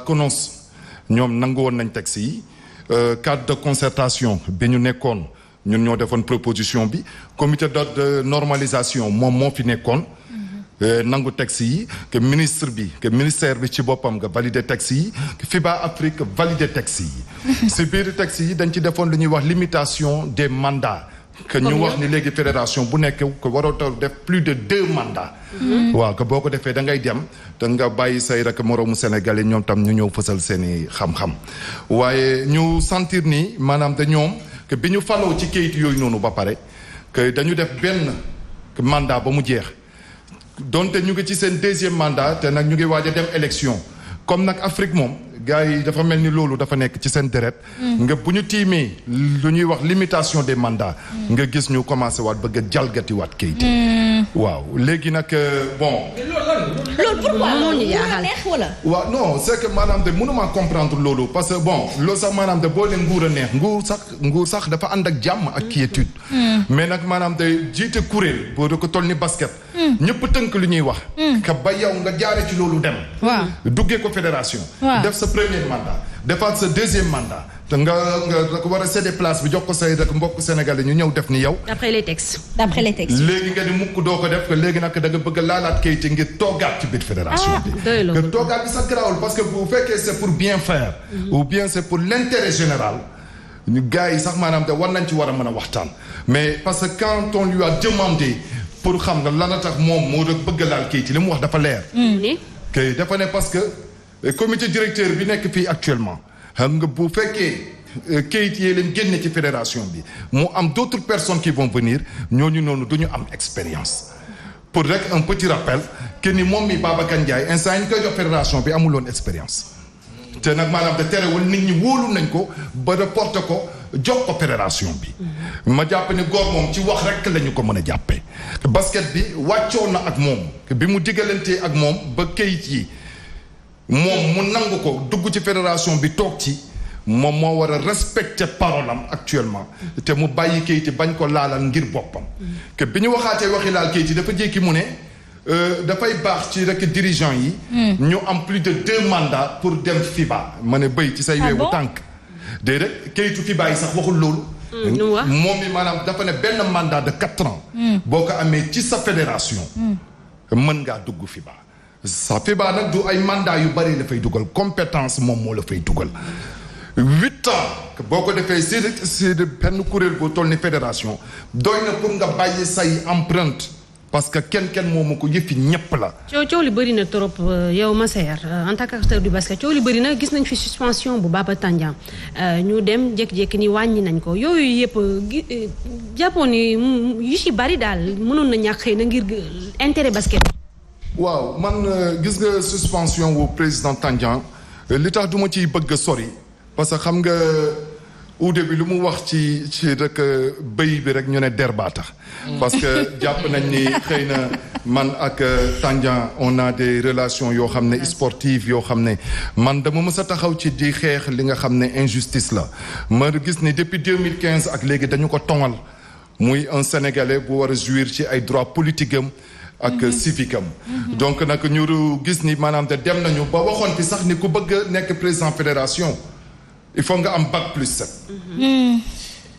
CONOS ñoom nangu woon nañ texte yi cadre de concertation bi ñu nekkoon ñun ñoo defoon proposition bi comité de normalisation moom moo fi nekkoon nangu texte yi que ministère bi ci boppam nga validé texte yi que FIBA Afrique validé texte yi si biir texte yi dañ ci defoon lu ñuy wax limitation des mandats que ñu wax ni léegi fédération bu nekk ko waroo def plus de 2 mandats waaw que boo ko defee da ngay dem te nga bàyyi say rek moroomu Sénégal yi ñoom tam ñu ñëw fësal seeni xam-xam waaye ñu sentir ni maanaam de ñoom que bi ñu faloo ci kayit yooyu noonu ba pare que dañu def benn mandat ba mu jeex donte ñu ngi ci seen 2e mandat te nag ñu ngi waaj a dem élection comme nag Afrique moom gars yi dafa mel ni loolu dafa nekk ci seen deret nga bu ñu tiimee lu ñuy wax limitation des mandats nga gis ñu commencé waat bëgg a jalgati waat kayit waaw léegi nag bon loolu pourquoi moo ñu jaaxal waaw non c'est que maanaam de mënuma comprendre loolu parce que bon loolu sax maanaam de boo leen nguur a neex nguur sax dafa ànd ak jàmm ak quiétude mais nag maanaam de jiite kuréel boo da ko toll ni basket ñëpp tënk lu ñuy wax ka ba yow nga jaare ci loolu dem duggee ko fédération def sa premier mandat defaat sa 2e mandat te nga ko war a céder place bi jox ko say rek mbokk sénégalais ñu ñëw def ni yow d'après les textes léegi nga ni mukk doo ko def que léegi nag da nga bëgg a laalaat kayit ngir toogaat ci biir fédération bi nga toogaat bi sax garaawul parce que bu fekkee c'est pour bien faire ou bien c'est pour l'intérêt général ñu gars yi sax maanaam te war nañ ci war a mën a waxtaan mais parce que quand on lui a demandé pour xam nga lan a tax moom moo rek bëgg laal kayit li mu wax dafa leer kay dafa ne parce que comité directeur bi nekk fii actuellement xam nga bu fekkee kayit yee leen génne ci fédération bi mu am d'autres personnes qui vont venir ñooñu noonu du ñu am expérience pour rek un petit rappel que ni moom mi Babacar Ndiaye instant yi ñu koy jox fédération bi amuloon expérience te nag maanaam de terewul nit ñi wóolu nañ ko ba reporté ko jox ko fédération bi ma jàpp ne góor moom ci wax rek la ñu ko mën a jàppee basket bi wàccoon na ak moom bi mu diggalantee ak moom ba kayit yi moom mu nangu ko dugg ci fédération bi toog ci moom moo war a respecter parole am actuellement te mu bàyyi kayit bañ ko laalal ngir boppam que bi ñu waxaatee waxi laal kayit dafa jékki mu ne dafay baax ci rek dirigeant yi ñu am plus de 2 mandats pour dem FIBA ma ne béy ci say weewu tànk déedéet kayitu FIBA yi sax waxul loolu moom mi maanaam dafa ne benn mandat de 4 ans boo ko amee ci sa fédération mën ngaa dugg FIBA sa FIBA nag du ay mandat yu bari la fay dugal compétence moom moo la fay dugal 8 ans boo ko defee si benn kuréel boo toll ni fédération doy na pour nga bàyyi say empreinte parce que kenn moomu ko yëfi ñëpp la. coow li bëri na trop yow Massaer en tant qu'acteur du basket coow li bëri na gis nañ fi suspension bu Baba Tandian ñu dem jékki-jékki ni wàññi nañ ko yooyu yëpp jàppoon ni yu ci bari daal mënoon na ñàkk xëy na ngir intérêt basket. waaw man gis nga suspension wu président Tandian li tax du ma ciy bëgg a sori parce que xam nga uude bi lu mu wax ci rek bëy bi rek ñu ne der baa tax parce que jàpp nañ ni xëy na man ak Tandian on a des relations yoo xam ne sportives yoo xam ne man dama mës a taxaw ci di xeex li nga xam ne injustice la ma gis ni depuis 2015 ak léegi dañu ko tongal muy un Sénégalais bu war a jouir ci ay droits politiques am ak civique am donc nag ñu gis ni maanaam te dem nañu ba waxoon fi sax ni ku bëgg nekk président fédération il faut nga am bac+7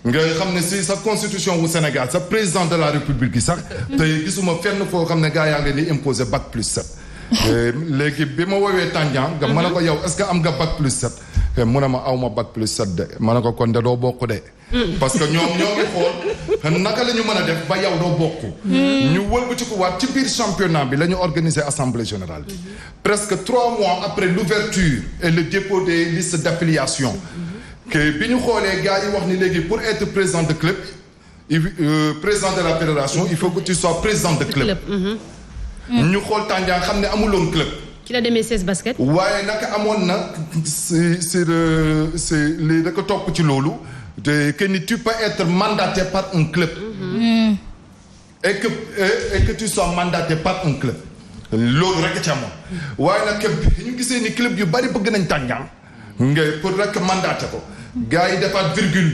nga xam ne si sa constitution wu Sénégal sa président de la république yi sax te gisuma fenn foo xam ne gaa yaa ngi leen di imposer bac+7 léegi bi ma woowee Tandian nga mën a ko yow est-ce que am nga bac+7 mu ne ma aw ma bac+7 de ma ne ko kon de doo bokk de parce que ñoom ñoo ngi xool naka la ñu mën a def ba yow doo bokk ñu wëlbati ko waat ci biir championnat bi la ñu organiser assemblée générale bi presque 3 mois après l'ouverture et le dépôt des listes d'affiliation que bi ñu xoolee gars yi wax ni léegi pour être président de club président de la fédération il faut que tu sois président de club ñu xool Tandian xam ne amuloon club ci la demee 16 basket waaye naka amoon na c'est li da ko topp ci loolu de que ni tu peux être mandaté par un club et que tu sois mandaté par un club loolu rek ci amoon waaye nag ñu gisee ni club yu bari bëgg nañ Tandian nga pour rek mandaté ko gars yi defaat virgule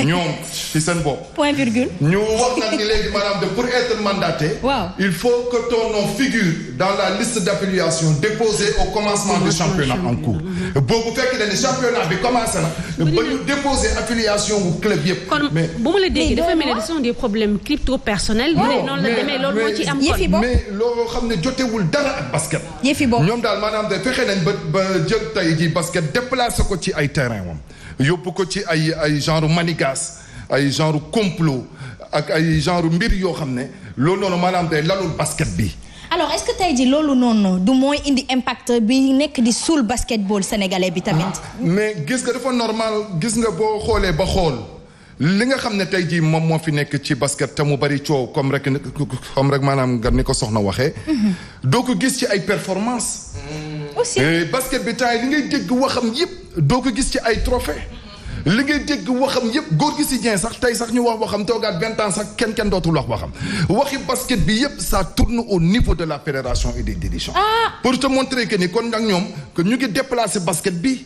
ñoom ci seen bopp. point virgule. ñu wax nag ni léegi maanaam de pour être mandaté. waaw il faut que ton nom figure dans la liste d'affiliation déposée au commencement du championnat en cours. boobu fekk na ne championnat bi commencé na. ba ñu déposer affiliation wu club yëpp. kon bu ma la déggee dafa mel ne ce sont des problèmes crypto personnels. noonu la demee loolu moo ci am kon. mais loo xam ne jotewul dara ak basket. yëfi boobu ñoom daal maanaam de fexe nañ ba jël tey jii basket déplacé ko ci ay terrain moom. yóbbu ko ci ay genre manigas ay genre complot ak ay genre mbir yoo xam ne loolu noonu maanaam day lalul basket bi. alors est-ce que tey jii loolu noonu du mooy indi impact bi nekk di suul basketball sénégalais bi tamit. mais gis nga dafa normal gis nga boo xoolee ba xool li nga xam ne tey jii moom moo fi nekk ci basket te mu bari coow comme rek maanaam nga ni ko soxna waxee. doo ko gis ci ay performance aussi basket bi temps yi li ngay dégg waxam yëpp doo ko gis ci ay trophée li ngay dégg waxam yëpp góor gi si Dieng sax tey sax ñu wax waxam toogaat 20 ans sax kenn dootul wax waxam waxi basket bi yëpp ça tourne au niveau de la fédération et des dirigeants. pour te montrer que ni kon nag ñoom que ñu ngi déplacer basket bi.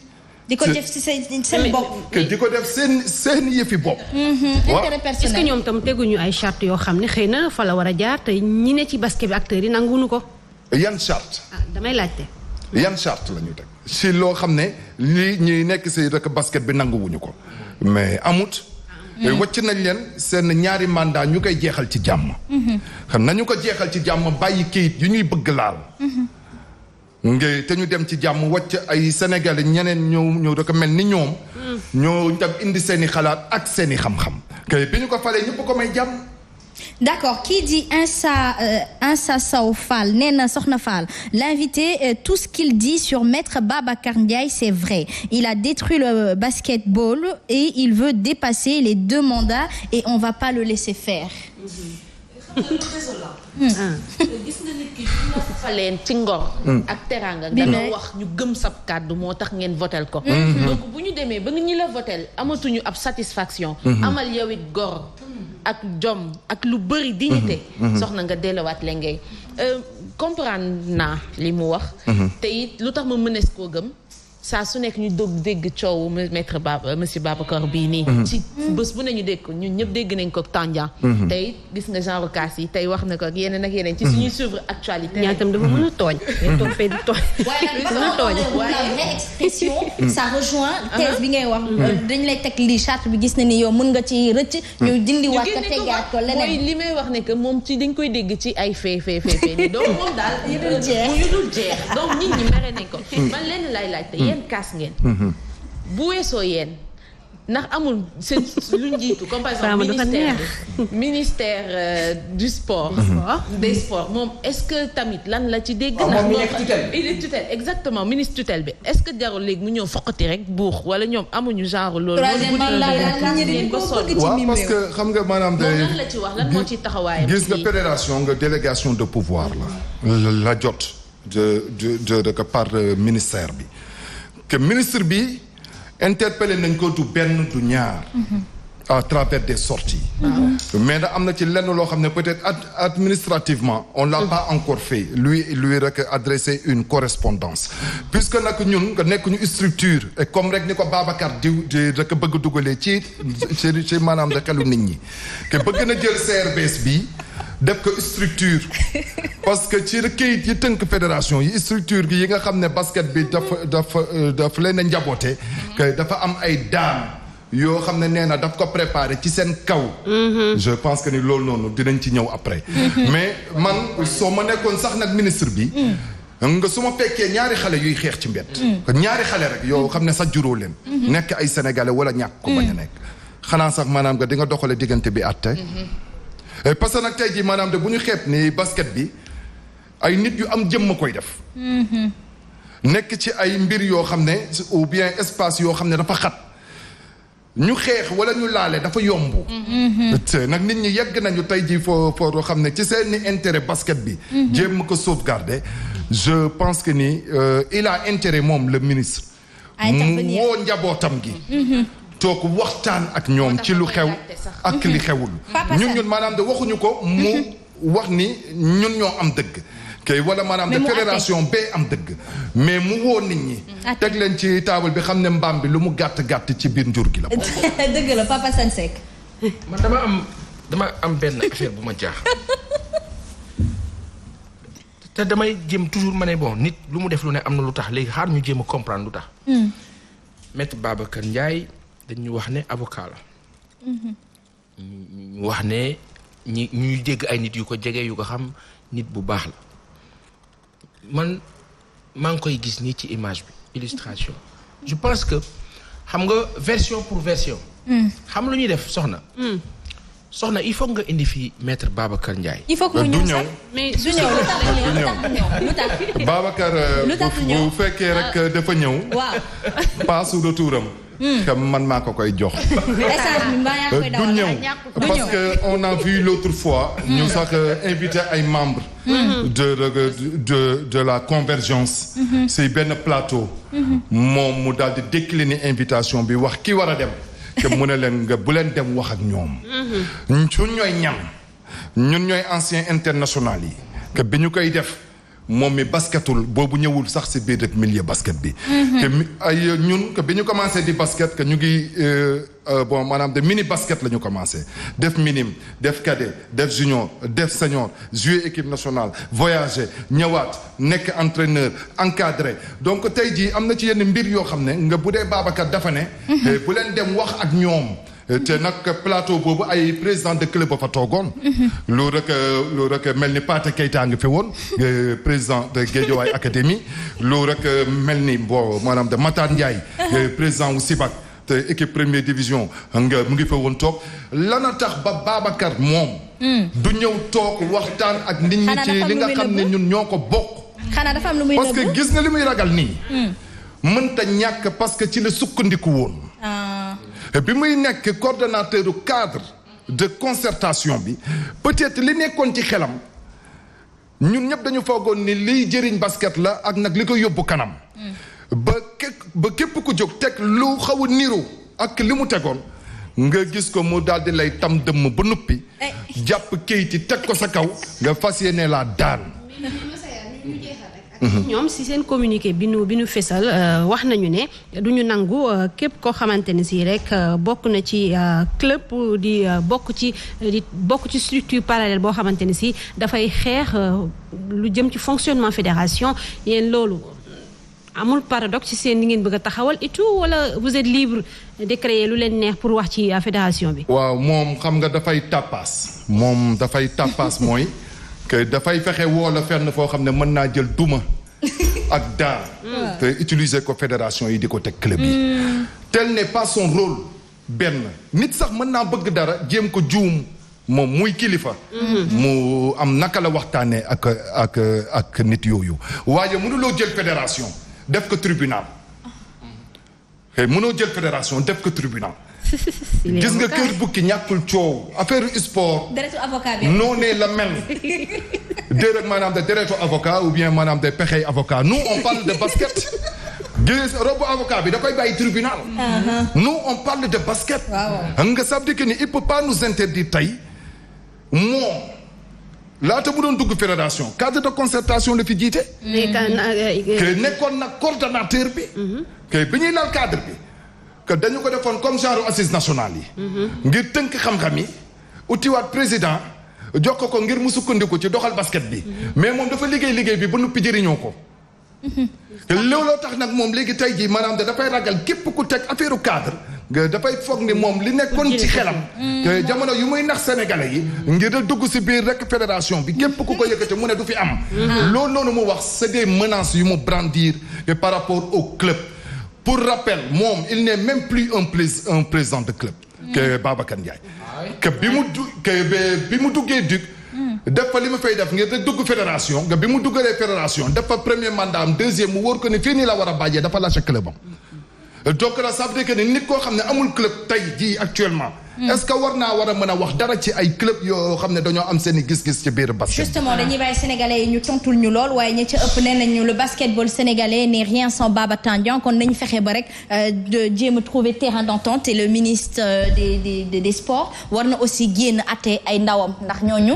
di ko def ci seen bopp. que di ko def seen yëfi bopp. intérêt personnel. est-ce que ñoom tam teguñu ay charte yoo xam ne xëy na fa la war a jaar te ñi ne ci basket bi acteurs yi nanguwuñu ko. yan charte. damay laajte. yan charte la ñuy teg si loo xam ne lii ñuy nekk si rek basket bi nanguwuñu ko mais amut. wàcc nañ leen seen ñaari mandat ñu koy jeexal ci jàmm. xam nañu ko jeexal ci jàmm bàyyi kayit yu ñuy bëgg laal. ngay te ñu dem ci jàmm wàcc ay Sénégalais ñeneen ñëw rek mel ni ñoom. ñoo tam indi seen i xalaat ak seen i xam-xam. kay bi ñu ko falee ñëpp ko may jàmm. D'accord, qui dit Insa Sow Fall, Nena Sokhna Fall, l'invité, tout ce qu'il dit sur Maître Babacar Ndiaye, c'est vrai. Il a détruit le basketball et il veut dépasser les 2 mandats et on va pas le laisser faire. gis nga nit ki ñu faleen ci ngor ak teraanga dana wax ñu gëm sab kàddu moo tax ngeen votel ko donc bu ñu demee ba nga ñi la votel amatuñu ab satisfaction amal yow it gor ak jom ak lu bëri dignité soxna nga delluwaat leen ngay comprendre naa li mu wax te it lu tax ma mënees koo gëm saa su nekk ñu dégg coowu maître monsieur Babacar bii nii ci bés bu ne ñu dégg ko ñun ñëpp dégg nañ ko Tandian tey gis nga genre cas yi tey wax na ko ak yeneen ci suñuy suivre actualité ñaa tam dafa mën a tooñ toog fee di tooñ la vraie expression ça rejoint thèse bi ngay wax dañ lay teg lii charte bi gis na ni yow mën nga ci rëcc ñu dindiwaat ko tegaat ko leneen mooy li may wax ne que moom ci dañ koy dégg ci ay fee ni donc moom daal yu dul jeex donc nit ñi mere nañ ko man leen lay laaj te yéen kaas ngeen bu weesoo yéen ndax amul seen lu njiitu comme par exemple ministère du sport des sports moom est-ce que tamit lan la ci dégg ndax il est tutelle exactement ministre tutelle bi est-ce que jarul léegi mu ñëw foqati rek buux wala ñoom amuñu genre loolu waaw parce que xam nga maanaam lan la ci wax lan moo ci taxawaayam gis nga fédération nga délégation de pouvoir la jot de par ministère bi que ministre bi interpellé nañ ko du benn du ñaar à travers des sorties mais da am na ci lenn loo xam ne peut-être administrativement on l'a pas encore fait lui rek adresser une correspondance puisque nag ñun nga nekk ñu structure et comme rek ni ko Babacar di rek bëgg dugalee ci maanaam da xelu nit ñi que bëgg na jël CRBS bi def ko structure parce que ci kayit yi tënk fédération yi structure gi yi nga xam ne basket bi dafa leen a njaboote que dafa am ay daan yoo xam ne nee na daf ko préparé ci seen kaw je pense que ni loolu noonu dinañ ci ñëw après mais man soo ma nekkoon sax nag ministre bi nga su ma fekkee ñaari xale yuy xeex ci mbedd ñaari xale rek yoo xam ne sax juróo leen nekk ay sénégalais wala ñàkk ko bañ a nekk xanaa sax maanaam nga di nga doxale diggante bi àtte parce que nag tey jii maanaam de bu ñu xeeb ni basket bi ay nit yu am jëmm koy def nekk ci ay mbir yoo xam ne ou bien espace yoo xam ne dafa xat ñu xeex wala ñu laale dafa yomb te nag nit ñi yegg nañu tey jii foo xam ne ci seeni intérêt basket bi jéem ko sauvegarder je pense que ni il a intérêt moom le ministre mu woo njabootam gi toog waxtaan ak ñoom ci lu xew ak li xewul ñun maanaam de waxuñu ko mu wax ni ñun ñoo am dëgg kay wala maanaam de fédération bee am dëgg mais mu woo nit ñi teg leen ci table bi xam ne mbaam bi lu mu gàtt ci biir njur gi la dëgg la Papa Sansek man dama am benn affaire bu ma jaax te damay jéem toujours ma ne bon nit lu mu def lu ne am na lu tax léegi xaar ñu jéem a comprendre lu tax Maître Babacar Ndiaye dañu wax ne avocat la ñu wax ne ñuy dégg ay nit yu ko jege yu ko xam nit bu baax la man maa ngi koy gis nii ci image bi illustration je pense que xam nga version pour version xam lu ñuy def soxna il faut nga indi fii Maître Babacar Ndiaye. il faut que mu ñëw sax mais du ñëw lu tax Babacar bu fekkee rek dafa ñëw passe retour am que man maa ko koy jox du ñëw parce que on a vu l'autre fois ñu sax invité ay membres de la convergence c'est benn plateau moom mu daal di décliner invitation bi wax ki war a dem que mu ne leen nga bu leen dem wax ak ñoom ñun ñooy ñun ñooy anciens international yi que bi ñu koy def moom mi basketul boobu ñëwul sax si biir milieu basket bi que ñun que bi ñu commencé di basket que ñu ngi bon maanaam de mini basket la ñu commencé def minime def cadet def junior def senior jouer équipe nationale voyager ñëwaat nekk entraîneur encadré donc tey jii am na ci yenn mbir yoo xam ne nga bu dee Babacar dafa ne bu leen dem wax ak ñoom te nag plateau boobu ay président de club ba fa toogoon loolu rek mel ni Pathé Keita ngi fi woon président de Guédiawaye Académie loolu rek mel ni bon maanaam de Matar Ndiaye président wu Sibac te équipe première division nga mu ngi fa woon toog lana tax ba Babacar moom du ñëw toog waxtaan ak nit ñi ci li nga xam ne ñun ñoo ko bokk xanaa dafa am lu muy parce que gis nga li muy ragal nii mënta ñàkk parce que ci la sukkandiku woon bi muy nekk coordonnateur du cadre de concertation bi peut-être li nekkoon ci xelam ñun ñëpp dañu foogoon ni liy jëriñ basket la ak nag li ko yóbbu kanam ba képp ku jóg teg lu xaw a niru ak li mu tegoon nga gis ko mu daal di lay tam dëmm ba noppi jàpp kayiti teg ko sa kaw nga fas yéene laa daan ñoom si seen communiqué bi nu fesal wax nañu ne du ñu nangu képp koo xamante ne si rek bokk na ci club di bokk ci structure parallèle boo xamante ne si dafay xeex lu jëm ci fonctionnement fédération yéen loolu amul paradoxe ci seen li ngeen bëgg a taxawal et tout wala vous êtes libre de créer lu leen neex pour wax ci fédération bi. waaw moom xam nga dafay tappaas mooy. que dafay fexe woo la fenn foo xam ne mën naa jël duma ak daal te utiliser ko fédération yi di ko teg club yi tel n'est pas son rôle benn nit sax mën naa bëgg dara jéem ko juum moom muy kilifa mu am naka la waxtaanee ak nit yooyu waaye mënuloo jël fédération def ko tribunal mënoo jël fédération def ko tribunal gis nga kër bukki ñàkkul coow affaire sport deretu avocat bi noonee la mel déedéet maanaam de deretu avocat ou bien maanaam de pexey avocat nous on parle de basket gis robu avocat bi da koy bàyyi tribunal nous on parle de basket nga ça veut dire que ni il peut pas nous interdire tey moom laata mu doon dugg fédération cadre de concertation la fi jiite que nekkoon nag coordonnateur bi que bi ñuy lal cadre bi que dañu ko defoon comme genre assise nationale yi ngir tënk xam-xam yi utiwaat président jox ko ngir mu sukkandiku ci doxal basket bi mais moom dafa liggéey bi ba noppi jëriñoo ko looloo tax nag moom léegi tey jii maanaam dafay ragal képp ku teg affaire cadre nga dafay foog ni moom li nekkoon ci xelam te jamono yu muy nax sénégalais yi ngir da dugg si biir rek fédération bi képp ku ko yëkkate mu ne du fi am loolu noonu mu wax c'est des menaces yu mu brandir par rapport au club. Pour rappel, moom il n'est même plus un président de club que Babacar Ndiaye que bi mu duggee Duc def fa li ma fay def ngir da dugg fédération nga bi mu duggalee fédération def fa premier mandat am deuxième mu wóor ko ni fii nii la war a bàjjee dafa lâché club am donc là ça veut dire que ni nit koo xam ne amul club tey jii actuellement est-ce que war a mën a wax dara ci ay club yoo xam ne dañoo am seen i gis-gis ci biir basket. justement dañuy bàyyi sénégalais yi ñu tontul ñu lool waaye ñi ca ëpp nee nañu le basketball sénégalais n'est rien sans Baba Tandian kon nañu fexe ba rek de jéem a trouver terrain d'entente et le ministre des sports war na aussi génn atte ay ndawam ndax ñooñu.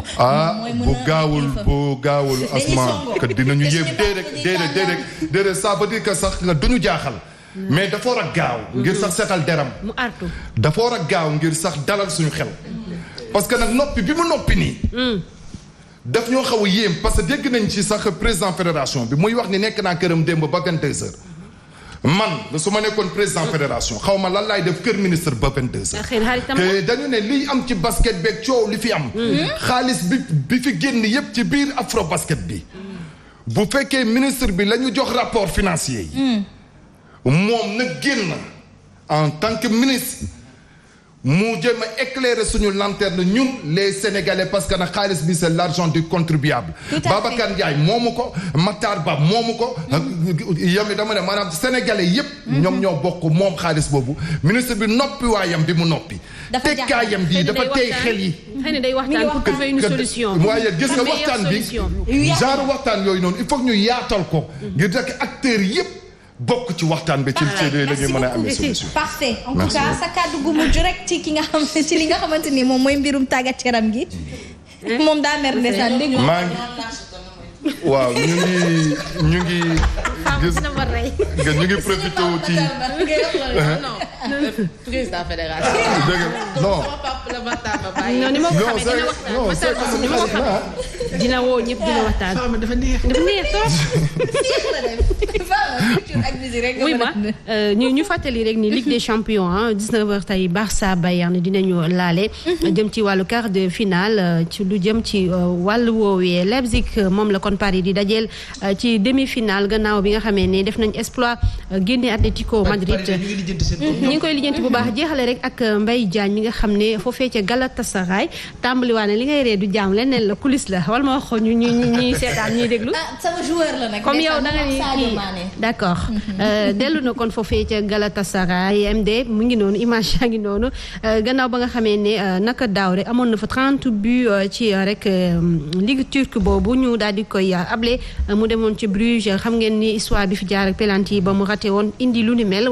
bu gaawul asma que dinañu yéem déedéet ça veut dire que sax nga duñu jaaxal. mais dafa war a gaaw ngir sax seetal deram mu artu dafa war a gaaw ngir sax dalal suñu xel parce que nag noppi bi mu noppi nii daf ñoo xaw a yéem parce que dégg nañ ci sax président fédération bi muy wax ni nekk naa këram démb ba 22 heures man su ma nekkoon président fédération xaw ma lan laay def kër ministre ba 22 heures te dañu ne liy am ci basket beeg coow li fi am xaalis bi fi génn yépp ci biir afro basket bi bu fekkee ministre bi la ñu jox rapport financier yi moom na génn en tant que ministre mu jéem a éclairer suñu lanterne ñun les sénégalais parce que nag xaalis bi c'est l'argent du contribuable. Babacar Ndiaye moomu ko Matar Ba moomu ko. yam dama ne maanaam sénégalais yépp ñoom ñoo bokk moom xaalis boobu ministre bi noppi waayam bi mu noppi. dafa tekkaayam bi dafa tey xel yi. xëy na day waxtaan pour trouver une solution. waaye gis nga waxtaan bi genre waxtaan yooyu noonu il faut que ñu yaatal ko. ngir rek acteurs yépp. bokk ci waxtaan bi ci la ñuy mën a amee solution. parfait en tout cas sa kàddu gu mujj rek ci ki nga xam ci li nga xamante ni moom mooy mbirum tàggat yaram gi. moom daa mer ndeysaan dégg maa ngi waaw ñu ngi gis nga ñu ngi profité ci. président fédération. non ni ma ko xamee dina waxtaan dina woo ñëpp dina waxtaan. dafa neex trop. oui ma ñu fàttali rek ni Ligue des champions 19h tey Barça Bayern dinañu laale. jëm ci wàllu quart de finale ci lu jëm ci wàllu woowee Leipzig moom la kon Paris di dajeel ci demi-finale gannaaw bi nga xamee ne def nañ exploit génne Atlético Madrid. ñu ngi koy lijjanti bu baax jeexale rek ak Mbaye Diagne mi nga xam ne foofee ca Galatasaray tàmbaliwaane li ngay ree du jaam leneen la coulisse la wala ma wax ñu ñuy seetaan ñuy déglu. sama joueur la nag. comme yow da nga ni d'accord dellu na kon foofee ca Galatasaray MD mu ngi noonu image yaa ngi noonu gannaaw ba nga xamee ne naka daaw rek amoon na fa 30 buts ci rek ligue turque boobu ñu daal di koy able mu demoon ci Bruges xam ngeen ni histoire bi fi jaar ak penalty ba mu raté woon indi lu ni mel.